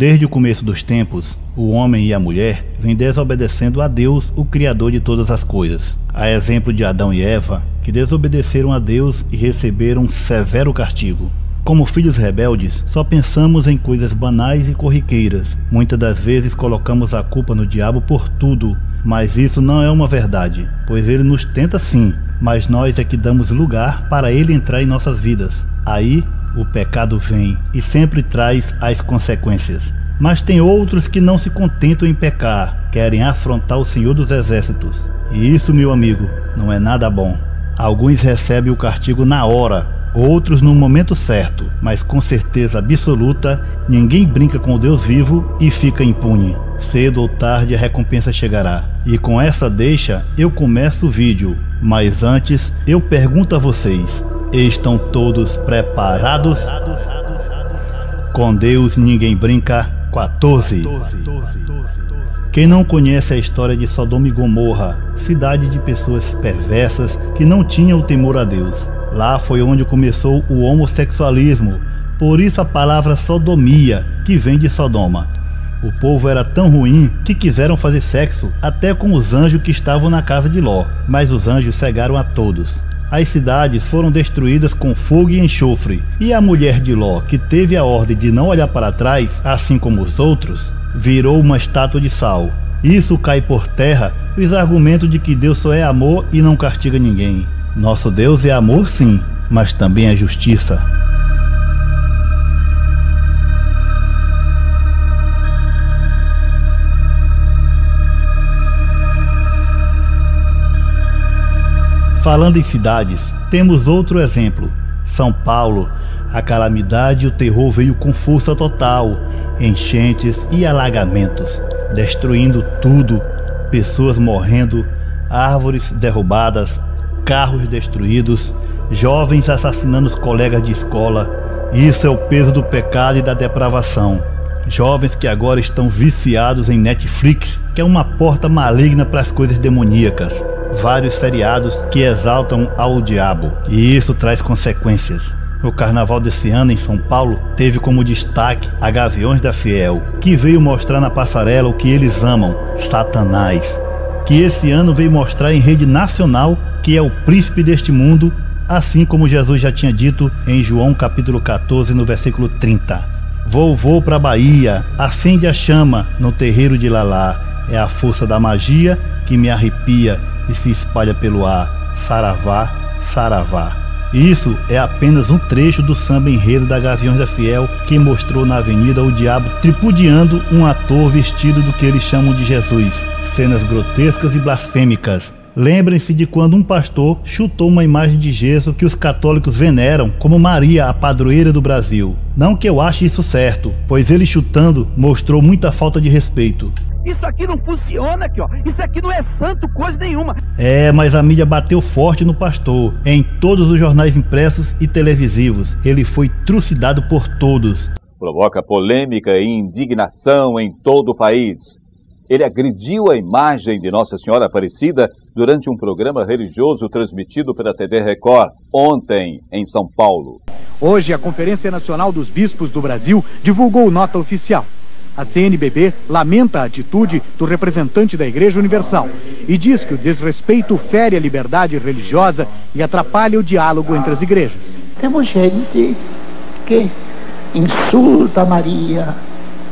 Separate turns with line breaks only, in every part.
Desde o começo dos tempos, o homem e a mulher vêm desobedecendo a Deus, o Criador de todas as coisas. A exemplo de Adão e Eva, que desobedeceram a Deus e receberam um severo castigo. Como filhos rebeldes, só pensamos em coisas banais e corriqueiras. Muitas das vezes colocamos a culpa no diabo por tudo, mas isso não é uma verdade, pois ele nos tenta sim, mas nós é que damos lugar para ele entrar em nossas vidas. Aí, o pecado vem e sempre traz as consequências. Mas tem outros que não se contentam em pecar, querem afrontar o Senhor dos Exércitos. E isso, meu amigo, não é nada bom. Alguns recebem o castigo na hora, outros no momento certo, mas com certeza absoluta, ninguém brinca com o Deus vivo e fica impune. Cedo ou tarde a recompensa chegará. E com essa deixa eu começo o vídeo, mas antes eu pergunto a vocês: estão todos preparados? Com Deus ninguém brinca. 14. Quem não conhece a história de Sodoma e Gomorra, cidade de pessoas perversas que não tinham o temor a Deus? Lá foi onde começou o homossexualismo, por isso a palavra sodomia, que vem de Sodoma. O povo era tão ruim que quiseram fazer sexo até com os anjos que estavam na casa de Ló, mas os anjos cegaram a todos. As cidades foram destruídas com fogo e enxofre, e a mulher de Ló, que teve a ordem de não olhar para trás, assim como os outros, virou uma estátua de sal. Isso cai por terra os argumentos de que Deus só é amor e não castiga ninguém. Nosso Deus é amor sim, mas também é justiça. Falando em cidades, temos outro exemplo. São Paulo, a calamidade e o terror veio com força total, enchentes e alagamentos, destruindo tudo, pessoas morrendo, árvores derrubadas, carros destruídos, jovens assassinando os colegas de escola. Isso é o peso do pecado e da depravação. Jovens que agora estão viciados em Netflix, que é uma porta maligna para as coisas demoníacas. Vários feriados que exaltam ao diabo, e isso traz consequências. O carnaval desse ano em São Paulo teve como destaque a Gaviões da Fiel, que veio mostrar na passarela o que eles amam, Satanás, que esse ano veio mostrar em rede nacional que é o príncipe deste mundo, assim como Jesus já tinha dito em João capítulo 14 no versículo 30. Vou para a Bahia, acende a chama no terreiro de Lalá, é a força da magia que me arrepia e se espalha pelo ar, saravá, saravá. Isso é apenas um trecho do samba enredo da Gaviões da Fiel, que mostrou na avenida o diabo tripudiando um ator vestido do que eles chamam de Jesus. Cenas grotescas e blasfêmicas. Lembrem-se de quando um pastor chutou uma imagem de Jesus que os católicos veneram como Maria, a padroeira do Brasil. Não que eu ache isso certo, pois ele chutando mostrou muita falta de respeito.
Isso aqui não funciona aqui, ó. Isso aqui não é santo coisa nenhuma.
Mas a mídia bateu forte no pastor. Em todos os jornais impressos e televisivos, ele foi trucidado por todos.
Provoca polêmica e indignação em todo o país. Ele agrediu a imagem de Nossa Senhora Aparecida durante um programa religioso transmitido pela TV Record ontem em São Paulo.
Hoje, a Conferência Nacional dos Bispos do Brasil divulgou nota oficial. A CNBB lamenta a atitude do representante da Igreja Universal e diz que o desrespeito fere a liberdade religiosa e atrapalha o diálogo entre as igrejas.
Temos gente que insulta Maria,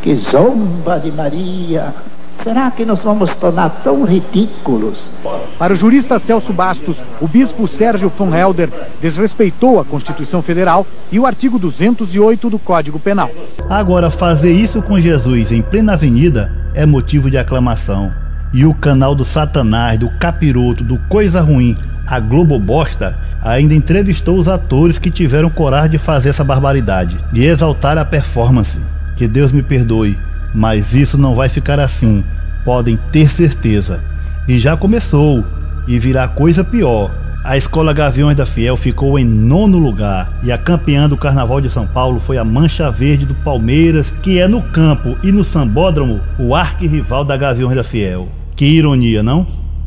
que zomba de Maria. Será que nós vamos tornar tão ridículos?
Para o jurista Celso Bastos, o bispo Sérgio von Helder desrespeitou a Constituição Federal e o artigo 208 do Código Penal.
Agora, fazer isso com Jesus em plena avenida é motivo de aclamação. E o canal do Satanás, do Capiroto, do Coisa Ruim, a Globo Bosta, ainda entrevistou os atores que tiveram coragem de fazer essa barbaridade, de exaltar a performance. Que Deus me perdoe, mas isso não vai ficar assim, podem ter certeza. E já começou, e virá coisa pior. A Escola Gaviões da Fiel ficou em 9º lugar, e a campeã do Carnaval de São Paulo foi a Mancha Verde do Palmeiras, que é no campo e no sambódromo o arquirrival da Gaviões da Fiel. Que ironia, não?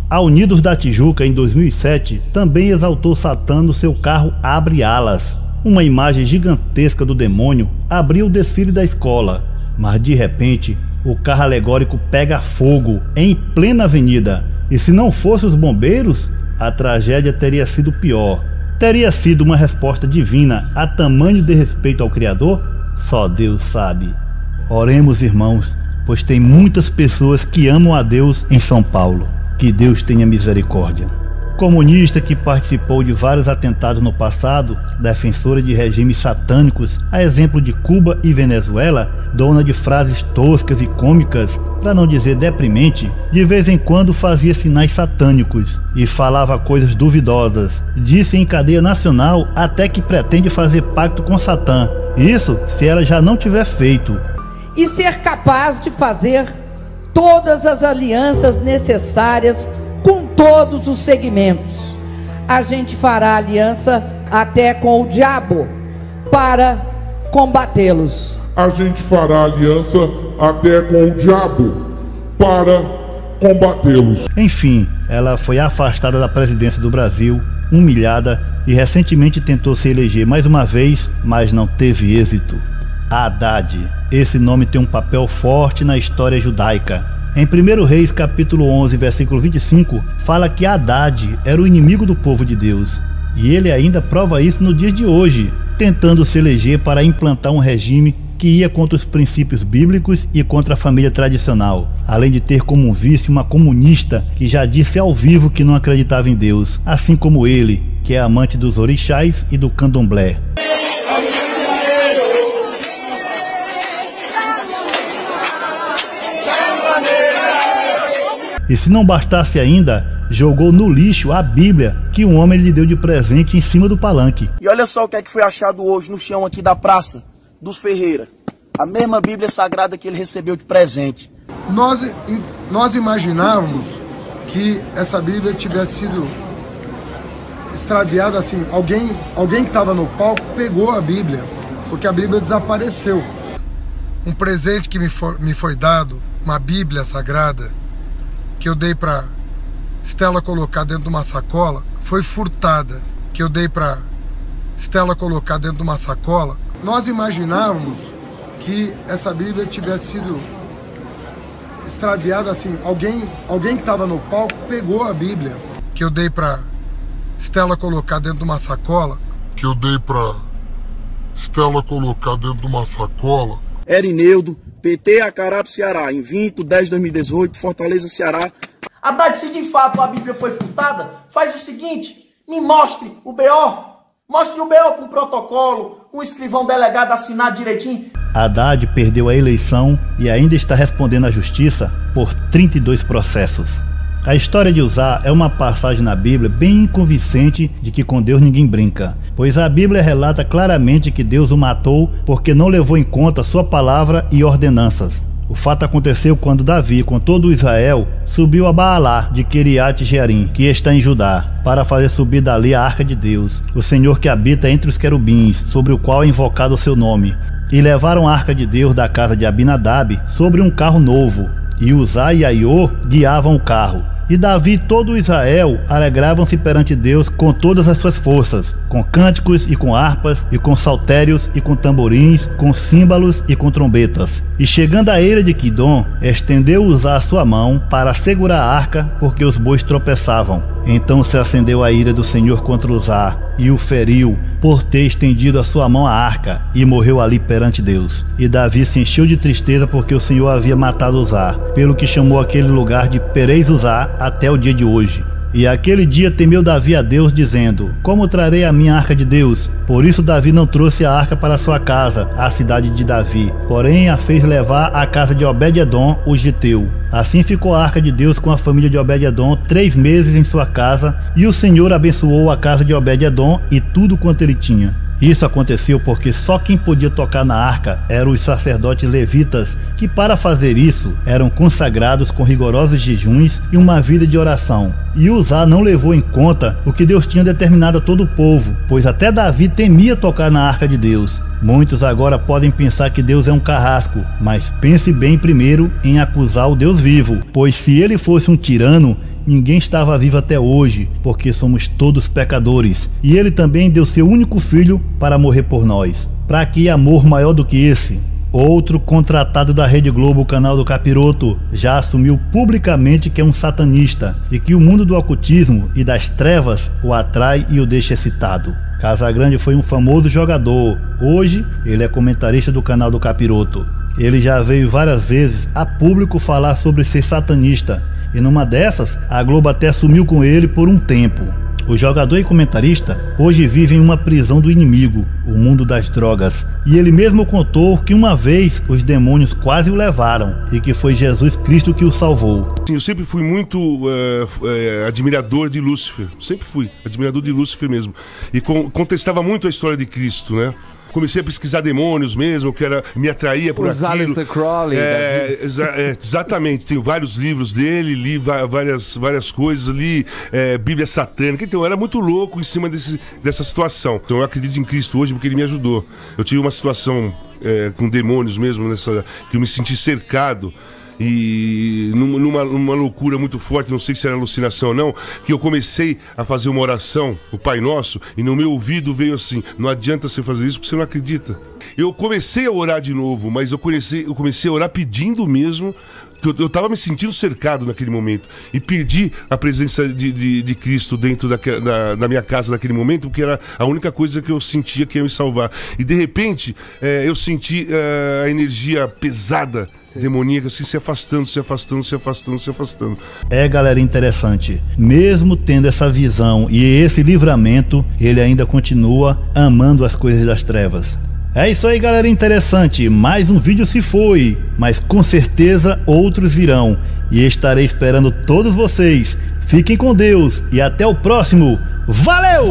A Unidos da Tijuca, em 2007, também exaltou Satã no seu carro Abre Alas. Uma imagem gigantesca do demônio abriu o desfile da escola. Mas de repente, o carro alegórico pega fogo em plena avenida. E se não fossem os bombeiros, a tragédia teria sido pior. Teria sido uma resposta divina a tamanho desrespeito ao Criador? Só Deus sabe. Oremos, irmãos, pois tem muitas pessoas que amam a Deus em São Paulo. Que Deus tenha misericórdia. Comunista que participou de vários atentados no passado, defensora de regimes satânicos, a exemplo de Cuba e Venezuela, dona de frases toscas e cômicas, para não dizer deprimente, de vez em quando fazia sinais satânicos e falava coisas duvidosas. Disse em cadeia nacional até que pretende fazer pacto com Satã. Isso se ela já não tiver feito.
E ser capaz de fazer todas as alianças necessárias com todos os segmentos. A gente fará aliança até com o diabo para combatê-los.
A gente fará aliança até com o diabo para combatê-los.
Enfim, ela foi afastada da presidência do Brasil, humilhada e recentemente tentou se eleger mais uma vez, mas não teve êxito. Haddad. Esse nome tem um papel forte na história judaica. Em 1 Reis capítulo 11, versículo 25, fala que Haddad era o inimigo do povo de Deus. E ele ainda prova isso no dia de hoje, tentando se eleger para implantar um regime que ia contra os princípios bíblicos e contra a família tradicional, além de ter como vice uma comunista que já disse ao vivo que não acreditava em Deus, assim como ele, que é amante dos orixás e do candomblé. E se não bastasse ainda, jogou no lixo a Bíblia que um homem lhe deu de presente em cima do palanque.
E olha só o que é que foi achado hoje no chão aqui da Praça dos Ferreira. A mesma Bíblia Sagrada que ele recebeu de presente.
Nós imaginávamos que essa Bíblia tivesse sido extraviada assim. Alguém que estava no palco pegou a Bíblia, porque a Bíblia desapareceu. Um presente que me foi dado, uma Bíblia Sagrada, que eu dei para Stella colocar dentro de uma sacola, foi furtada, que eu dei para Stella colocar dentro de uma sacola. Nós imaginávamos que essa Bíblia tivesse sido extraviada assim. Alguém que estava no palco pegou a Bíblia, que eu dei para Stella colocar dentro de uma sacola, que eu dei para Stella colocar dentro de uma sacola.
Erineudo, PT Acarape, Ceará, em 20/10/2018, Fortaleza, Ceará. Haddad, se de fato a Bíblia foi furtada, faz o seguinte, me mostre o BO. Mostre o BO com protocolo, com o escrivão delegado assinado direitinho.
Haddad perdeu a eleição e ainda está respondendo à justiça por 32 processos. A história de Uzá é uma passagem na Bíblia bem convincente de que com Deus ninguém brinca, pois a Bíblia relata claramente que Deus o matou porque não levou em conta sua palavra e ordenanças. O fato aconteceu quando Davi, com todo Israel, subiu a Baalá de Kiriat Jearim, que está em Judá, para fazer subir dali a arca de Deus, o Senhor que habita entre os querubins, sobre o qual é invocado o seu nome. E levaram a arca de Deus da casa de Abinadab sobre um carro novo, e Uzá e Aiô guiavam o carro. E Davi e todo Israel alegravam-se perante Deus com todas as suas forças, com cânticos e com harpas, e com saltérios e com tamborins, com símbalos e com trombetas. E chegando à eira de Quidom, estendeu Uzá a sua mão para segurar a arca, porque os bois tropeçavam. Então se acendeu a ira do Senhor contra Uzá, e o feriu, por ter estendido a sua mão à arca, e morreu ali perante Deus. E Davi se encheu de tristeza porque o Senhor havia matado Uzá, pelo que chamou aquele lugar de Perez Uzá até o dia de hoje. E aquele dia temeu Davi a Deus, dizendo: como trarei a minha arca de Deus? Por isso Davi não trouxe a arca para sua casa, a cidade de Davi, porém a fez levar à casa de Obed-edom, o Geteu. Assim ficou a arca de Deus com a família de Obed-edom 3 meses em sua casa, e o Senhor abençoou a casa de Obed-edom e tudo quanto ele tinha. Isso aconteceu porque só quem podia tocar na arca eram os sacerdotes levitas, que para fazer isso eram consagrados com rigorosos jejuns e uma vida de oração. E Uzá não levou em conta o que Deus tinha determinado a todo o povo, pois até Davi temia tocar na arca de Deus. Muitos agora podem pensar que Deus é um carrasco, mas pense bem primeiro em acusar o Deus vivo, pois se ele fosse um tirano, ninguém estava vivo até hoje, porque somos todos pecadores. E ele também deu seu único filho para morrer por nós. Para que amor maior do que esse? Outro contratado da Rede Globo, o canal do Capiroto, já assumiu publicamente que é um satanista e que o mundo do ocultismo e das trevas o atrai e o deixa excitado. Casagrande foi um famoso jogador. Hoje, ele é comentarista do canal do Capiroto. Ele já veio várias vezes a público falar sobre ser satanista. E numa dessas, a Globo até sumiu com ele por um tempo. O jogador e comentarista hoje vive em uma prisão do inimigo, o mundo das drogas. E ele mesmo contou que uma vez os demônios quase o levaram e que foi Jesus Cristo que o salvou.
Eu sempre fui muito admirador de Lúcifer, sempre fui admirador de Lúcifer mesmo. E contestava muito a história de Cristo, né? Comecei a pesquisar demônios mesmo, que me atraía por aquilo.
Aleister Crowley.
Exatamente, tenho vários livros dele, li várias coisas, li Bíblia satânica, então eu era muito louco em cima dessa situação. Então eu acredito em Cristo hoje porque ele me ajudou. Eu tive uma situação com demônios mesmo, que eu me senti cercado. E numa loucura muito forte, não sei se era alucinação ou não, que eu comecei a fazer uma oração, o Pai Nosso, e no meu ouvido veio assim: não adianta você fazer isso porque você não acredita. Eu comecei a orar de novo, mas eu comecei a orar pedindo mesmo, que eu estava me sentindo cercado naquele momento, e pedi a presença de Cristo dentro da minha casa naquele momento, porque era a única coisa que eu sentia que ia me salvar. E de repente eu senti a energia pesada, demoníaca, assim, se afastando.
É, galera, interessante. Mesmo tendo essa visão e esse livramento, ele ainda continua amando as coisas das trevas. É isso aí, galera, interessante. Mais um vídeo se foi, mas com certeza outros virão. E estarei esperando todos vocês. Fiquem com Deus e até o próximo. Valeu!